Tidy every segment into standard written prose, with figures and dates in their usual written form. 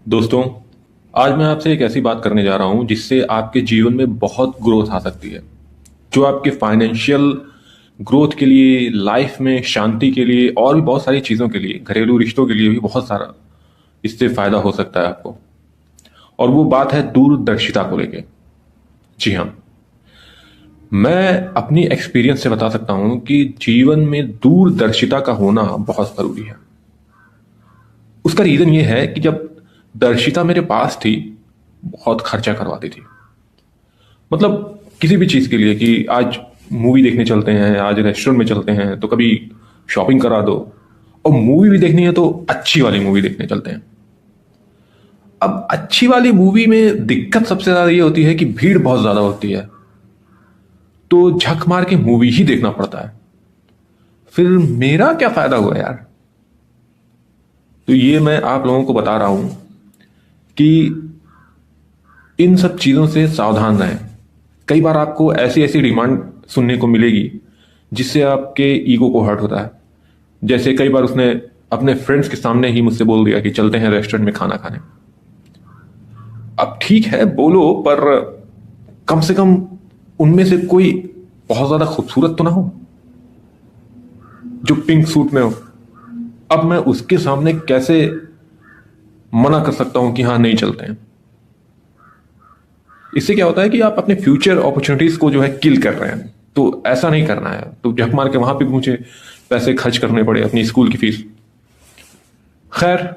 दोस्तों, आज मैं आपसे एक ऐसी बात करने जा रहा हूं जिससे आपके जीवन में बहुत ग्रोथ आ सकती है। जो आपके फाइनेंशियल ग्रोथ के लिए, लाइफ में शांति के लिए और भी बहुत सारी चीज़ों के लिए, घरेलू रिश्तों के लिए भी बहुत सारा इससे फायदा हो सकता है आपको। और वो बात है दूरदर्शिता को लेके। जी हाँ, मैं अपनी एक्सपीरियंस से बता सकता हूं कि जीवन में दूरदर्शिता का होना बहुत ज़रूरी है। उसका रीज़न ये है कि जब दर्शिता मेरे पास थी, बहुत खर्चा करवाती थी। मतलब किसी भी चीज़ के लिए कि आज मूवी देखने चलते हैं, आज रेस्टोरेंट में चलते हैं, तो कभी शॉपिंग करा दो। और मूवी भी देखनी है तो अच्छी वाली मूवी देखने चलते हैं। अब अच्छी वाली मूवी में दिक्कत सबसे ज़्यादा ये होती है कि भीड़ बहुत ज़्यादा होती है, तो झक मार के मूवी ही देखना पड़ता है। फिर मेरा क्या फ़ायदा हुआ यार। तो ये मैं आप लोगों को बता रहा हूं कि इन सब चीज़ों से सावधान रहें। कई बार आपको ऐसी ऐसी डिमांड सुनने को मिलेगी जिससे आपके ईगो को हर्ट होता है। जैसे कई बार उसने अपने फ्रेंड्स के सामने ही मुझसे बोल दिया कि चलते हैं रेस्टोरेंट में खाना खाने। अब ठीक है बोलो, पर कम से कम उनमें से कोई बहुत ज्यादा खूबसूरत तो ना हो जो पिंक सूट में हो। अब मैं उसके सामने कैसे मना कर सकता हूं कि हाँ नहीं चलते हैं। इससे क्या होता है कि आप अपने फ्यूचर अपॉर्चुनिटीज को जो है किल कर रहे हैं। तो ऐसा नहीं करना है। तो झक मार के वहां पे मुझे पैसे खर्च करने पड़े अपनी स्कूल की फीस। खैर,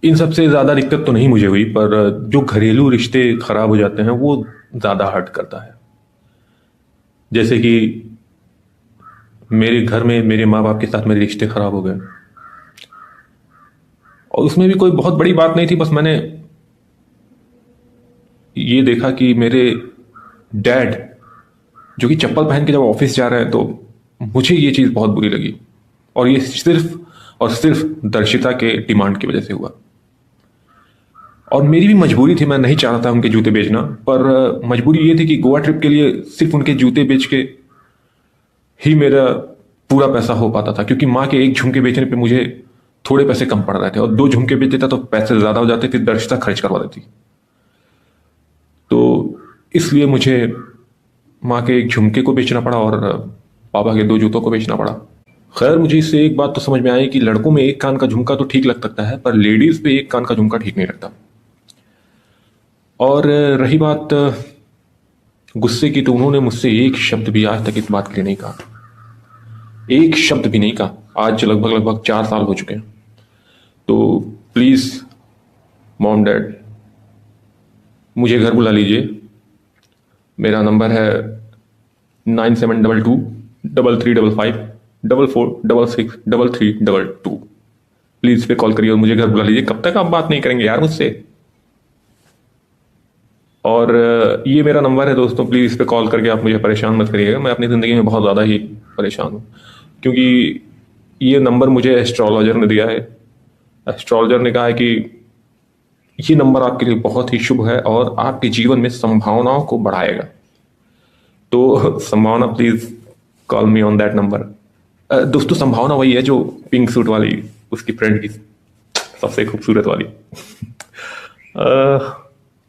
इन सबसे ज्यादा दिक्कत तो नहीं मुझे हुई, पर जो घरेलू रिश्ते खराब हो जाते हैं वो ज्यादा हर्ट करता है। जैसे कि मेरे घर में मेरे माँ बाप के साथ मेरे रिश्ते खराब हो गए। और उसमें भी कोई बहुत बड़ी बात नहीं थी, बस मैंने ये देखा कि मेरे डैड जो कि चप्पल पहन के जब ऑफिस जा रहे हैं, तो मुझे ये चीज़ बहुत बुरी लगी। और ये सिर्फ और सिर्फ दर्शिता के डिमांड की वजह से हुआ। और मेरी भी मजबूरी थी, मैं नहीं चाहता था उनके जूते बेचना, पर मजबूरी ये थी कि गोवा ट्रिप के लिए सिर्फ उनके जूते बेच के ही मेरा पूरा पैसा हो पाता था। क्योंकि माँ के एक झुमके बेचने पे मुझे थोड़े पैसे कम पड़ रहे थे, और दो झुमके बेच देता तो पैसे ज़्यादा हो जाते, फिर दर्शिता खर्च करवा देती। तो इसलिए मुझे माँ के एक झुमके को बेचना पड़ा और पापा के दो जूतों को बेचना पड़ा। खैर, मुझे इससे एक बात तो समझ में आई कि लड़कों में एक कान का झुमका तो ठीक लग सकता है, पर लेडीज पे एक कान का झुमका ठीक नहीं लगता। और रही बात गुस्से की, तो उन्होंने मुझसे एक शब्द भी आज तक इस बात के लिए नहीं कहा। एक शब्द भी नहीं कहा। आज लगभग लगभग 4 साल हो चुके हैं। तो प्लीज मॉम डैड, मुझे घर बुला लीजिए। मेरा नंबर है 9722 3355 4466 प्लीज इस पे कॉल करिए और मुझे घर बुला लीजिए। कब तक आप बात नहीं करेंगे यार मुझसे। और ये मेरा नंबर है दोस्तों, प्लीज इस पे कॉल करके आप मुझे परेशान मत करिएगा। मैं अपनी जिंदगी में बहुत ज्यादा ही परेशान हूँ, क्योंकि ये नंबर मुझे एस्ट्रोलॉजर ने दिया है। एस्ट्रोलॉजर ने कहा है कि ये नंबर आपके लिए बहुत ही शुभ है और आपके जीवन में संभावनाओं को बढ़ाएगा। तो संभावना, please call me on that number. दोस्तों, संभावना वही है जो पिंक सूट वाली, उसकी फ्रेंड की सबसे खूबसूरत वाली।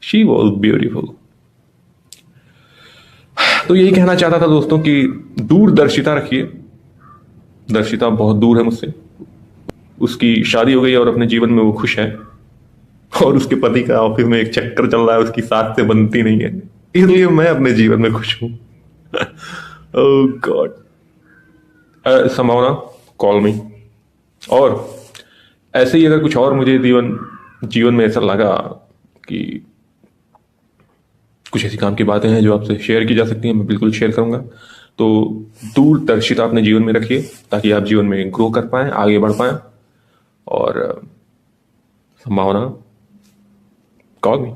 She was beautiful. तो यही कहना चाहता था दोस्तों कि दूरदर्शिता रखिए। दर्शिता बहुत दूर है मुझसे। उसकी शादी हो गई और अपने जीवन में वो खुश है। और उसके पति का ऑफिस में एक चक्कर चल रहा है, उसकी साथ से बनती नहीं है। इसलिए मैं अपने जीवन में खुश हूं। ओह गॉड। संभावना, कॉल मी। और ऐसे ही अगर कुछ और मुझे जीवन में ऐसा लगा कि कुछ ऐसी काम की बातें हैं जो आपसे शेयर की जा सकती हैं, मैं बिल्कुल शेयर करूंगा। तो दूरदर्शिता अपने जीवन में रखिए ताकि आप जीवन में ग्रो कर पाएं, आगे बढ़ पाएं। और संभावना, कॉल मी।